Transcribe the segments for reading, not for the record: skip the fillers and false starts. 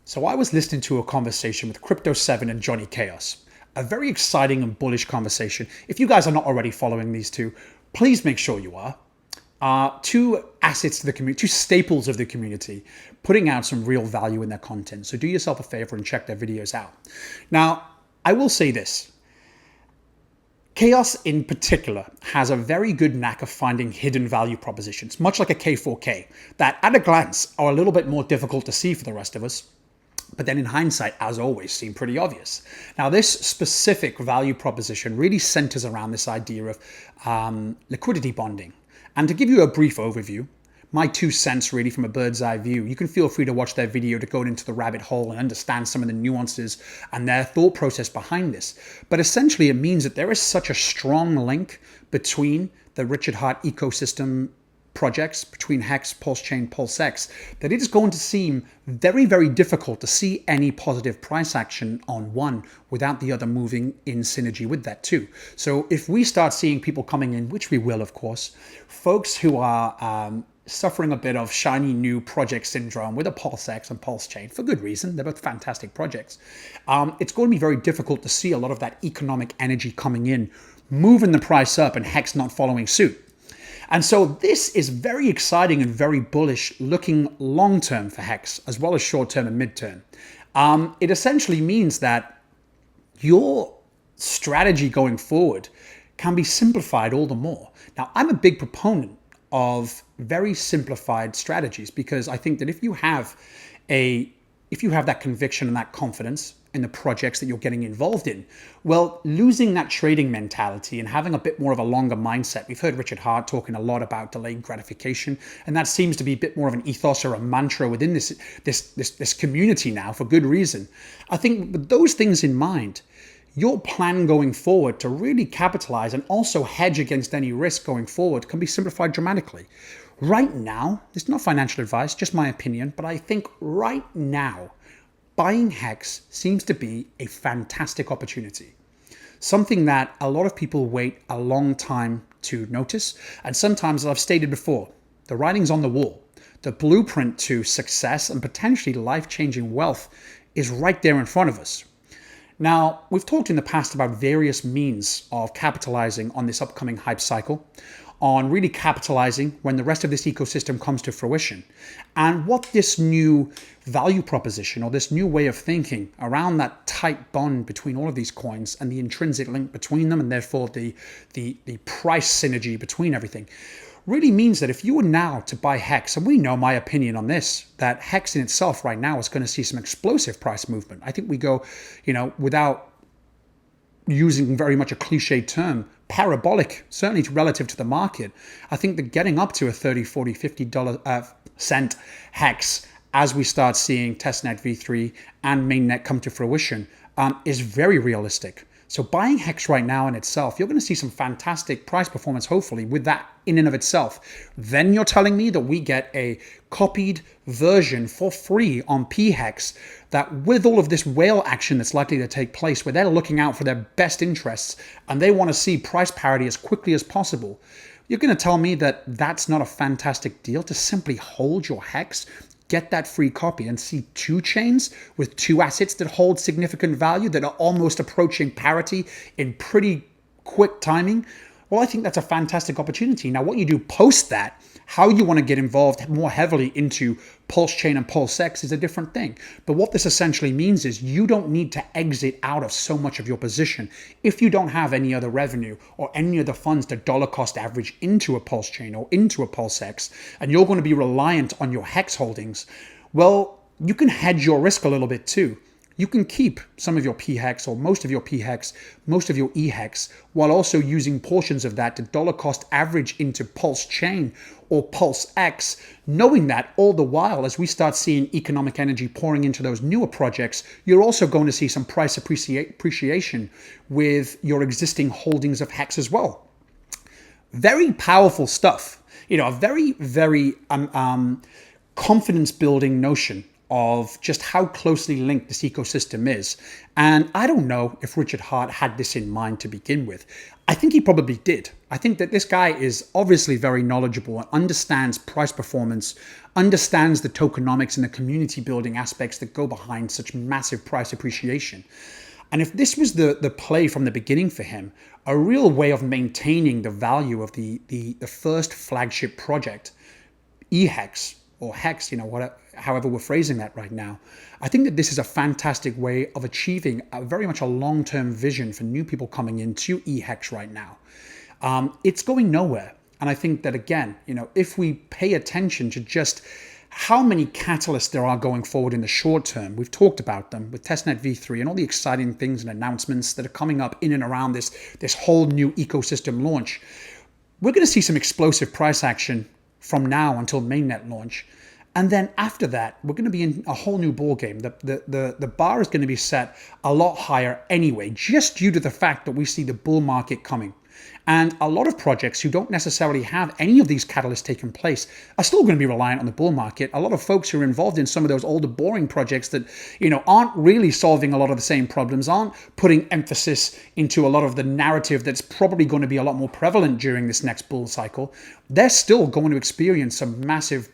So I was listening to a conversation with Crypto7 and Johnny Chaos. A very exciting and bullish conversation. If you guys are not already following these two, please make sure you are. Two assets to the community, two staples of the community, putting out some real value in their content. So do yourself a favor and check their videos out. Now, I will say this. Chaos in particular has a very good knack of finding hidden value propositions, much like a K4K, that at a glance are a little bit more difficult to see for the rest of us, but then in hindsight, as always, seem pretty obvious. Now, this specific value proposition really centers around this idea of liquidity bonding. And to give you a brief overview, my 2 cents really from a bird's eye view, you can feel free to watch their video to go into the rabbit hole and understand some of the nuances and their thought process behind this. But essentially, it means that there is such a strong link between the Richard Heart ecosystem projects, between Hex, Pulse Chain, PulseX, that it is going to seem very, very difficult to see any positive price action on one without the other moving in synergy with that too. So if we start seeing people coming in, which we will, of course, folks who are suffering a bit of shiny new project syndrome with a PulseX and Pulse Chain, for good reason, they're both fantastic projects, it's going to be very difficult to see a lot of that economic energy coming in, moving the price up and Hex not following suit. And so this is very exciting and very bullish looking long-term for Hex, as well as short-term and mid-term. It essentially means that your strategy going forward can be simplified all the more. Now, I'm a big proponent of very simplified strategies because I think that if you have that conviction and that confidence in the projects that you're getting involved in, well, losing that trading mentality and having a bit more of a longer mindset. We've heard Richard Heart talking a lot about delayed gratification, and that seems to be a bit more of an ethos or a mantra within this community now for good reason. I think with those things in mind, your plan going forward to really capitalize and also hedge against any risk going forward can be simplified dramatically. Right now, this is not financial advice, just my opinion, but I think right now, buying Hex seems to be a fantastic opportunity. Something that a lot of people wait a long time to notice. And sometimes, as I've stated before, the writing's on the wall. The blueprint to success and potentially life-changing wealth is right there in front of us. Now, we've talked in the past about various means of capitalizing on this upcoming hype cycle, on really capitalizing when the rest of this ecosystem comes to fruition, and what this new value proposition or this new way of thinking around that tight bond between all of these coins and the intrinsic link between them, and therefore the price synergy between everything, really means that if you were now to buy Hex, and we know my opinion on this, that Hex in itself right now is going to see some explosive price movement. I think we go, without using very much a cliche term, parabolic, certainly relative to the market. I think that getting up to a 30, 40, $50 Hex as we start seeing testnet v3 and mainnet come to fruition is very realistic. So buying Hex right now in itself, you're going to see some fantastic price performance, hopefully, with that in and of itself. Then you're telling me that we get a copied version for free on PHEX that with all of this whale action that's likely to take place, where they're looking out for their best interests and they want to see price parity as quickly as possible, you're going to tell me that that's not a fantastic deal to simply hold your Hex, get that free copy, and see two chains with two assets that hold significant value that are almost approaching parity in pretty quick timing? Well, I think that's a fantastic opportunity. Now, what you do post that, how you want to get involved more heavily into Pulse Chain and PulseX is a different thing. But what this essentially means is you don't need to exit out of so much of your position if you don't have any other revenue or any other funds to dollar cost average into a Pulse Chain or into a PulseX, and you're going to be reliant on your Hex holdings. Well, you can hedge your risk a little bit too. You can keep some of your PHEX or most of your PHEX, most of your EHEX, while also using portions of that to dollar cost average into Pulse Chain or PulseX, knowing that all the while, as we start seeing economic energy pouring into those newer projects, you're also going to see some price appreciation with your existing holdings of Hex as well. Very powerful stuff. A very, very confidence-building notion of just how closely linked this ecosystem is. And I don't know if Richard Hart had this in mind to begin with. I think he probably did. I think that this guy is obviously very knowledgeable and understands price performance, understands the tokenomics and the community building aspects that go behind such massive price appreciation. And if this was the play from the beginning for him, a real way of maintaining the value of the first flagship project, eHex or Hex, however we're phrasing that right now, I think that this is a fantastic way of achieving very much a long-term vision for new people coming into eHex right now. It's going nowhere. And I think that, again, if we pay attention to just how many catalysts there are going forward in the short term, we've talked about them with testnet v3 and all the exciting things and announcements that are coming up in and around this whole new ecosystem launch. We're going to see some explosive price action from now until mainnet launch. And then after that, we're going to be in a whole new ballgame. The bar is going to be set a lot higher anyway, just due to the fact that we see the bull market coming. And a lot of projects who don't necessarily have any of these catalysts taking place are still going to be reliant on the bull market. A lot of folks who are involved in some of those older, boring projects that, aren't really solving a lot of the same problems, aren't putting emphasis into a lot of the narrative that's probably going to be a lot more prevalent during this next bull cycle, they're still going to experience some massive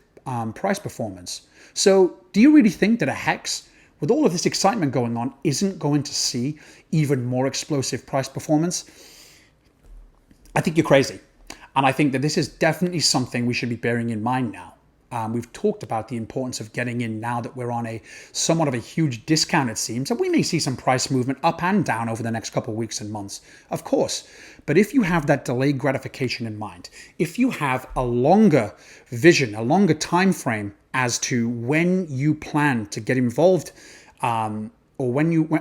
price performance. So do you really think that a Hex, with all of this excitement going on, isn't going to see even more explosive price performance? I think you're crazy. And I think that this is definitely something we should be bearing in mind now. We've talked about the importance of getting in now that we're on a somewhat of a huge discount, it seems. And we may see some price movement up and down over the next couple of weeks and months, of course. But if you have that delayed gratification in mind, if you have a longer vision, a longer time frame as to when you plan to get involved, or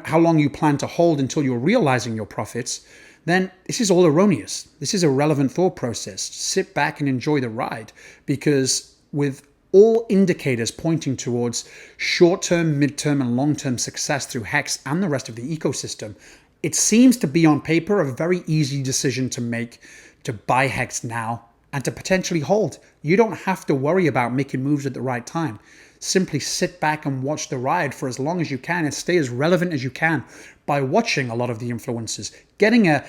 how long you plan to hold until you're realizing your profits, then this is all erroneous. This is a relevant thought process. Sit back and enjoy the ride, because with all indicators pointing towards short-term, mid-term, and long-term success through Hex and the rest of the ecosystem, it seems to be on paper a very easy decision to make, to buy Hex now and to potentially hold. You don't have to worry about making moves at the right time. Simply sit back and watch the ride for as long as you can and stay as relevant as you can by watching a lot of the influencers, getting a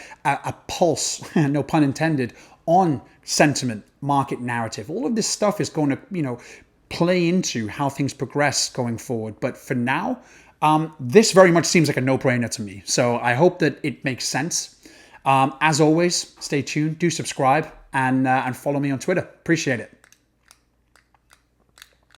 pulse, no pun intended, on sentiment, market narrative. All of this stuff is going to, play into how things progress going forward. But for now, this very much seems like a no-brainer to me. So I hope that it makes sense. As always, stay tuned, do subscribe, and follow me on Twitter. Appreciate it.